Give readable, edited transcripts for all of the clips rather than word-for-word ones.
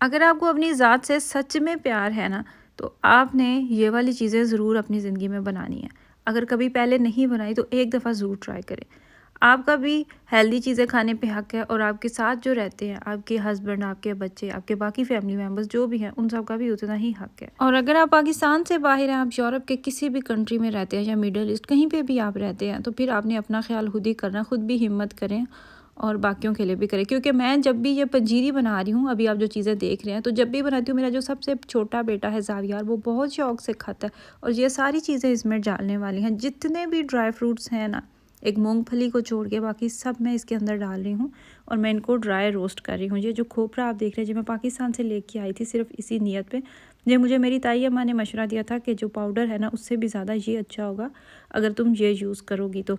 अगर आपको अपनी ज़ात से सच में प्यार है ना, तो आपने ये वाली चीज़ें ज़रूर अपनी ज़िंदगी में बनानी है। अगर कभी पहले नहीं बनाई तो एक दफ़ा ज़रूर ट्राई करें। आपका भी हेल्दी चीज़ें खाने पे हक है, और आपके साथ जो रहते हैं, आपके हस्बैंड, आपके बच्चे, आपके बाकी फैमिली मेम्बर्स जो भी हैं, उन सब का भी उतना ही हक है। और अगर आप पाकिस्तान से बाहर हैं, आप यूरोप के किसी भी कंट्री में रहते हैं या मिडल ईस्ट कहीं पे भी आप रहते हैं, तो फिर आपने अपना ख्याल खुद ही करना, खुद भी हिम्मत करें और बाकियों के लिए भी करें। क्योंकि मैं जब भी ये पंजीरी बना रही हूँ, अभी आप जो चीज़ें देख रहे हैं, तो जब भी बनाती हूँ, मेरा जो सबसे छोटा बेटा है ज़ावियार, वो बहुत शौक से खाता है, और ये सारी चीज़ें इसमें डालने वाली हैं। जितने भी ड्राई फ्रूट्स हैं ना, एक मूंगफली को छोड़ के बाकी सब मैं इसके अंदर डाल रही हूँ, और मैं इनको ड्राई रोस्ट कर रही हूँ। ये जो खोपरा आप देख रहे हैं, जो मैं पाकिस्तान से लेके आई थी सिर्फ इसी नियत पे। ये मुझे मेरी ताई अम्मा ने मशवरा दिया था कि जो पाउडर है ना, उससे भी ज़्यादा ये अच्छा होगा अगर तुम ये यूज़ करोगी। तो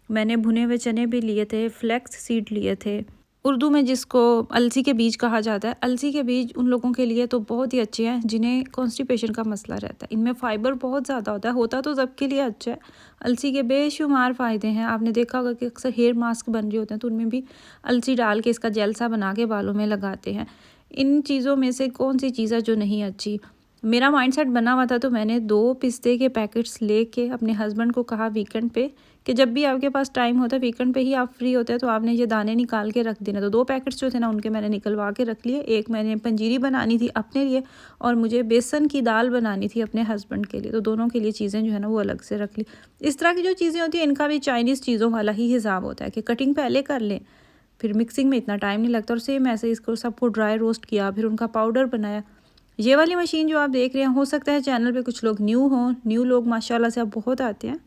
मैंने भुने हुए चने भी लिए थे, फ्लैक्स सीड लिए थे, उर्दू में जिसको अलसी के बीज कहा जाता है। अलसी के बीज उन लोगों के लिए तो बहुत ही अच्छे हैं जिन्हें कॉन्स्टिपेशन का मसला रहता है। इनमें फ़ाइबर बहुत ज़्यादा होता तो सबके लिए अच्छा है। अलसी के बेशुमार फ़ायदे हैं। आपने देखा होगा कि अक्सर हेयर मास्क बन रहे होते हैं, तो उनमें भी अलसी डाल के इसका जेल सा बना के बालों में लगाते हैं। इन चीज़ों में से कौन सी चीज़ है जो नहीं अच्छी? मेरा माइंडसेट बना हुआ था, तो मैंने 2 पिस्ते के पैकेट्स लेके अपने हस्बैंड को कहा वीकेंड पे कि जब भी आपके पास टाइम होता है, वीकेंड पे ही आप फ्री होते हैं, तो आपने ये दाने निकाल के रख देना। तो 2 पैकेट्स जो थे ना, उनके मैंने निकलवा के रख लिए। एक मैंने पंजीरी बनानी थी अपने लिए, और मुझे बेसन की दाल बनानी थी अपने हस्बैंड के लिए, तो दोनों के लिए चीज़ें जो है ना वो अलग से रख ली। इस तरह की जो चीज़ें होती हैं, इनका भी चाइनीज़ चीज़ों वाला ही हिसाब होता है कि कटिंग पहले कर लें, फिर मिक्सिंग में इतना टाइम नहीं लगता। और सेम ऐसे इसको सबको ड्राई रोस्ट किया, फिर उनका पाउडर बनाया। ये वाली मशीन जो आप देख रहे हैं, हो सकता है चैनल पे कुछ लोग न्यू हों। न्यू लोग माशाल्लाह से अब बहुत आते हैं,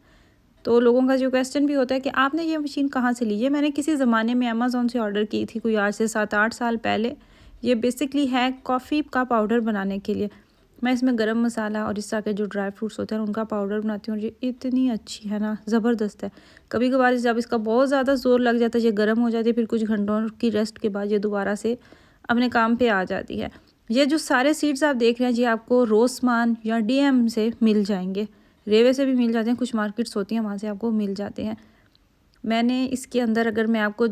तो लोगों का जो क्वेश्चन भी होता है कि आपने ये मशीन कहाँ से ली? ये मैंने किसी ज़माने में अमेज़ॉन से ऑर्डर की थी, कोई आज से 7-8 साल पहले। ये बेसिकली है कॉफ़ी का पाउडर बनाने के लिए। मैं इसमें गरम मसाला और इस तरह के जो ड्राई फ्रूट्स होते हैं उनका पाउडर बनाती हूँ, और ये इतनी अच्छी है ना, ज़बरदस्त है। कभी कभार जब इसका बहुत ज़्यादा ज़ोर लग जाता है, ये गर्म हो जाती है, फिर कुछ घंटों की रेस्ट के बाद ये दोबारा से अपने काम पे आ जाती है। ये जो सारे सीड्स आप देख रहे हैं, ये आपको रोसमान या डीएम से मिल जाएंगे। रेवे से भी मिल जाते हैं, कुछ मार्केट्स होती हैं वहाँ से आपको मिल जाते हैं। मैंने इसके अंदर, अगर मैं आपको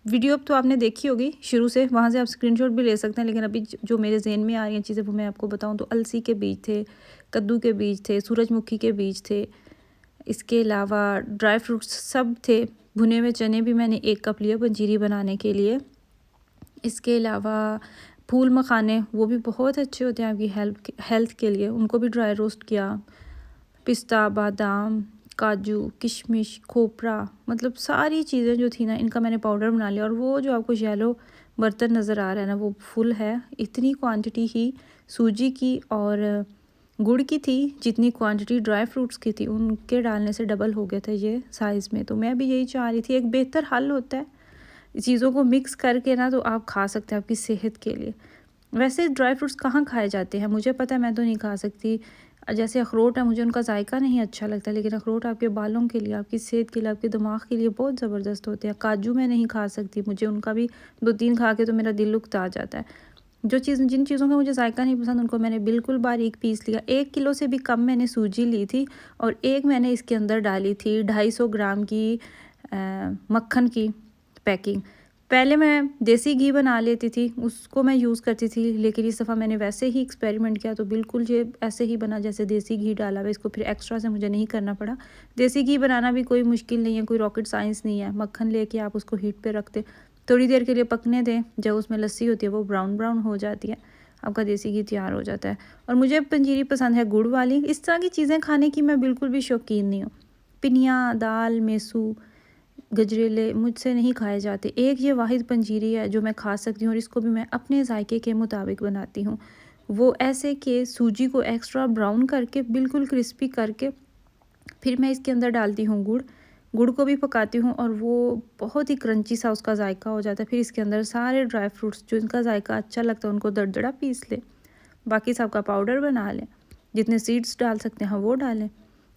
वीडियो तो आपने देखी होगी शुरू से, वहाँ से आप स्क्रीनशॉट भी ले सकते हैं, लेकिन अभी जो मेरे ज़हन में आ रही हैं चीज़ें वो मैं आपको बताऊँ तो अलसी के बीज थे, कद्दू के बीज थे, सूरजमुखी के बीज थे, इसके अलावा ड्राई फ्रूट्स सब थे। भुने हुए चने भी मैंने 1 कप लिए पंजीरी बनाने के लिए। इसके अलावा फूल मखाने, वो भी बहुत अच्छे होते हैं आपकी हेल्थ के लिए, उनको भी ड्राई रोस्ट किया। पिस्ता, बादाम, काजू, किशमिश, खोपरा, मतलब सारी चीज़ें जो थी ना, इनका मैंने पाउडर बना लिया। और वो जो आपको येलो बर्तन नज़र आ रहा है ना, वो फुल है। इतनी क्वांटिटी ही सूजी की और गुड़ की थी जितनी क्वांटिटी ड्राई फ्रूट्स की थी, उनके डालने से डबल हो गया था ये साइज़ में। तो मैं भी यही चाह रही थी, एक बेहतर हल होता है चीज़ों को मिक्स करके ना, तो आप खा सकते हैं आपकी सेहत के लिए। वैसे ड्राई फ्रूट्स कहाँ खाए जाते हैं मुझे पता है, मैं तो नहीं खा सकती। जैसे अखरोट है, मुझे उनका जायका नहीं अच्छा लगता, लेकिन अखरोट आपके बालों के लिए, आपकी सेहत के लिए, आपके दिमाग के लिए बहुत ज़बरदस्त होते हैं। काजू मैं नहीं खा सकती, मुझे उनका भी 2-3 खा के तो मेरा दिल उकता जाता है। जिन चीज़ों का मुझे जायका नहीं पसंद, उनको मैंने बिल्कुल बारीक पीस लिया। 1 किलो से भी कम मैंने सूजी ली थी, और एक मैंने इसके अंदर डाली थी 250 ग्राम की मक्खन की पैकिंग। पहले मैं देसी घी बना लेती थी, उसको मैं यूज़ करती थी, लेकिन इस दफ़ा मैंने वैसे ही एक्सपेरिमेंट किया, तो बिल्कुल ये ऐसे ही बना जैसे देसी घी डाला हुआ। इसको फिर एक्स्ट्रा से मुझे नहीं करना पड़ा। देसी घी बनाना भी कोई मुश्किल नहीं है, कोई रॉकेट साइंस नहीं है। मक्खन लेके आप उसको हीट पे रख दें, थोड़ी देर के लिए पकने दें, जब उसमें लस्सी होती है वो ब्राउन ब्राउन हो जाती है, आपका देसी घी तैयार हो जाता है। और मुझे पंजीरी पसंद है गुड़ वाली। इस तरह की चीज़ें खाने की मैं बिल्कुल भी शौकीन नहीं हूँ। पिनिया, दाल, मेसू, गजरेले मुझसे नहीं खाए जाते। एक ये वाहिद पंजीरी है जो मैं खा सकती हूँ, और इसको भी मैं अपने जायके के मुताबिक बनाती हूँ। वो ऐसे कि सूजी को एक्स्ट्रा ब्राउन करके, बिल्कुल क्रिस्पी करके, फिर मैं इसके अंदर डालती हूँ गुड़। गुड़ को भी पकाती हूँ, और वो बहुत ही क्रंची सा उसका जायका हो जाता है। फिर इसके अंदर सारे ड्राई फ्रूट्स जो इनका जायका अच्छा लगता है उनको दरदरा पीस लें, बाकी सबका पाउडर बना लें, जितने सीड्स डाल सकते हैं वो डालें,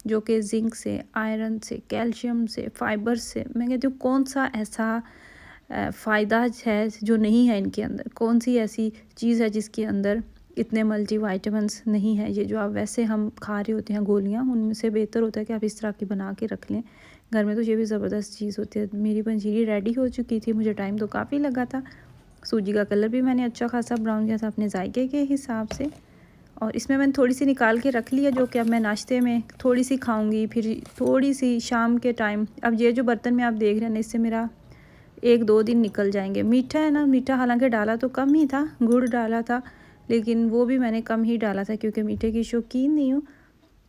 जो कि जिंक से, आयरन से, कैल्शियम से, फाइबर से, मैं कहती हूँ कौन सा ऐसा फ़ायदा है जो नहीं है इनके अंदर? कौन सी ऐसी चीज़ है जिसके अंदर इतने मल्टीविटामिन्स नहीं है? ये जो आप वैसे हम खा रहे होते हैं गोलियाँ, उनसे बेहतर होता है कि आप इस तरह की बना के रख लें घर में, तो ये भी ज़बरदस्त चीज़ होती है। मेरी पंजीरी रेडी हो चुकी थी, मुझे टाइम तो काफ़ी लगा था। सूजी का कलर भी मैंने अच्छा खासा ब्राउन किया था अपने जायके के हिसाब से। और इसमें मैंने थोड़ी सी निकाल के रख लिया, जो कि अब मैं नाश्ते में थोड़ी सी खाऊंगी, फिर थोड़ी सी शाम के टाइम। अब ये जो बर्तन में आप देख रहे हैं, इससे मेरा 1-2 दिन निकल जाएंगे। मीठा है ना, मीठा हालांकि डाला तो कम ही था, गुड़ डाला था, लेकिन वो भी मैंने कम ही डाला था क्योंकि मीठे की शौकीन नहीं हूँ।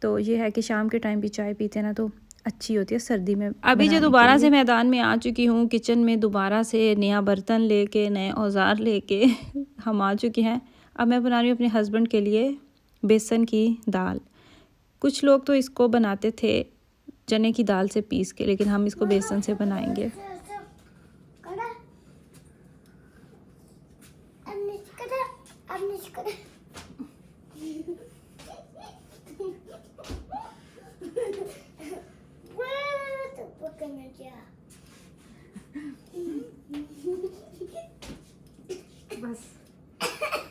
तो ये है कि शाम के टाइम भी चाय पीते हैं ना तो अच्छी होती है सर्दी में। अभी जो दोबारा से मैदान में आ चुकी हूँ, किचन में दोबारा से नया बर्तन लेके, नए औजार लेके हम आ चुके हैं। अब मैं बना रही हूँ अपने हस्बैंड के लिए बेसन की दाल। कुछ लोग तो इसको बनाते थे चने की दाल से पीस के, लेकिन हम इसको बेसन से बनाएंगे।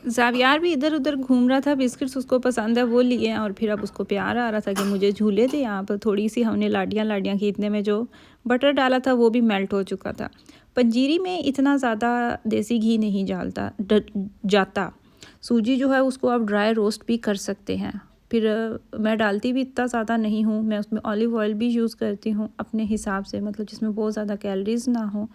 ज़ावियार भी इधर उधर घूम रहा था, बिस्किट्स उसको पसंद है वो लिए हैं, और फिर अब उसको प्यार आ रहा था कि मुझे झूले थे। यहाँ पर थोड़ी सी हमने लाडियाँ की, इतने में जो बटर डाला था वो भी मेल्ट हो चुका था। पंजीरी में इतना ज़्यादा देसी घी नहीं जाता। सूजी जो है उसको आप ड्राई रोस्ट भी कर सकते हैं। फिर मैं डालती भी इतना ज़्यादा नहीं हूँ, मैं उसमें ऑलिव ऑयल भी यूज़ करती हूँ अपने हिसाब से, मतलब जिसमें बहुत ज़्यादा कैलोरीज़ ना हो,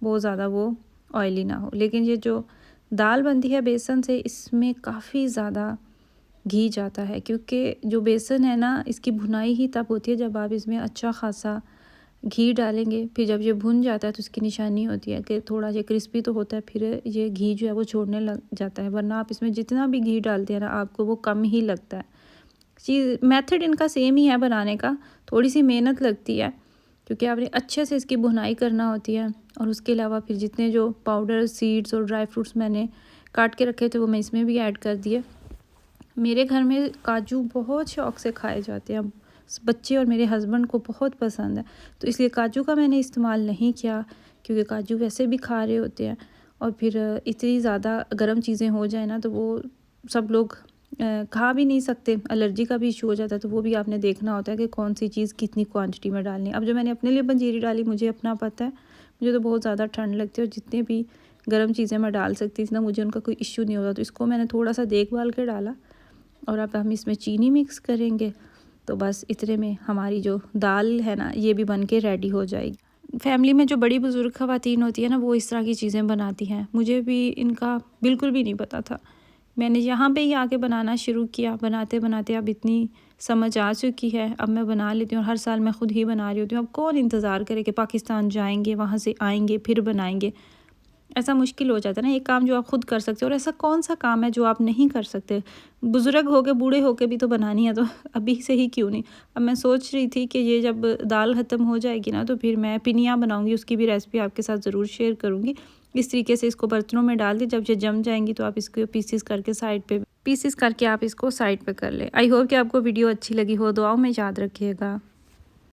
बहुत ज़्यादा वो ऑयली ना हो। लेकिन ये जो दाल बनती है बेसन से, इसमें काफ़ी ज़्यादा घी जाता है, क्योंकि जो बेसन है ना, इसकी भुनाई ही तब होती है जब आप इसमें अच्छा खासा घी डालेंगे। फिर जब ये भुन जाता है तो इसकी निशानी होती है कि थोड़ा ये क्रिस्पी तो होता है, फिर ये घी जो है वो छोड़ने लग जाता है। वरना आप इसमें जितना भी घी डालते हैं ना, आपको वो कम ही लगता है। मेथड इनका सेम ही है बनाने का, थोड़ी सी मेहनत लगती है क्योंकि आपने अच्छे से इसकी भुनाई करना होती है। और उसके अलावा फिर जितने जो पाउडर, सीड्स और ड्राई फ्रूट्स मैंने काट के रखे थे वो मैं इसमें भी ऐड कर दिए। मेरे घर में काजू बहुत शौक़ से खाए जाते हैं, बच्चे और मेरे हस्बैंड को बहुत पसंद है, तो इसलिए काजू का मैंने इस्तेमाल नहीं किया, क्योंकि काजू वैसे भी खा रहे होते हैं। और फिर इतनी ज़्यादा गर्म चीज़ें हो जाए ना तो वो सब लोग खा भी नहीं सकते, एलर्जी का भी इशू हो जाता है। तो वो भी आपने देखना होता है कि कौन सी चीज़ कितनी क्वांटिटी में डालनी है। अब जो मैंने अपने लिए पंजीरी डाली, मुझे अपना पता है, मुझे तो बहुत ज़्यादा ठंड लगती है और जितने भी गर्म चीज़ें मैं डाल सकती थी ना, मुझे उनका कोई इश्यू नहीं होता। तो इसको मैंने थोड़ा सा देखभाल के डाला। और अब हम इसमें चीनी मिक्स करेंगे, तो बस इतने में हमारी जो दाल है ना, ये भी बन के रेडी हो जाएगी। फैमिली में जो बड़ी बुज़ुर्ग ख़वातीन होती है ना, वो इस तरह की चीज़ें बनाती हैं। मुझे भी इनका बिल्कुल भी नहीं पता था, मैंने यहाँ पे ही आके बनाना शुरू किया। बनाते बनाते अब इतनी समझ आ चुकी है, अब मैं बना लेती हूँ और हर साल मैं ख़ुद ही बना रही होती हूँ। अब कौन इंतज़ार करे कि पाकिस्तान जाएंगे, वहाँ से आएंगे फिर बनाएंगे, ऐसा मुश्किल हो जाता है ना। एक काम जो आप ख़ुद कर सकते हो, और ऐसा कौन सा काम है जो आप नहीं कर सकते। बुज़ुर्ग हो के, बूढ़े हो के भी तो बनानी है, तो अभी से ही क्यों नहीं। अब मैं सोच रही थी कि ये जब दाल ख़त्म हो जाएगी ना, तो फिर मैं पिनिया बनाऊँगी, उसकी भी रेसिपी आपके साथ ज़रूर शेयर करूँगी। इस तरीके से इसको बर्तनों में डाल के जब ये जम जाएंगी तो आप इसको पीसेस करके आप इसको साइड पे कर ले। आई होप कि आपको वीडियो अच्छी लगी हो, दुआओं में याद रखिएगा।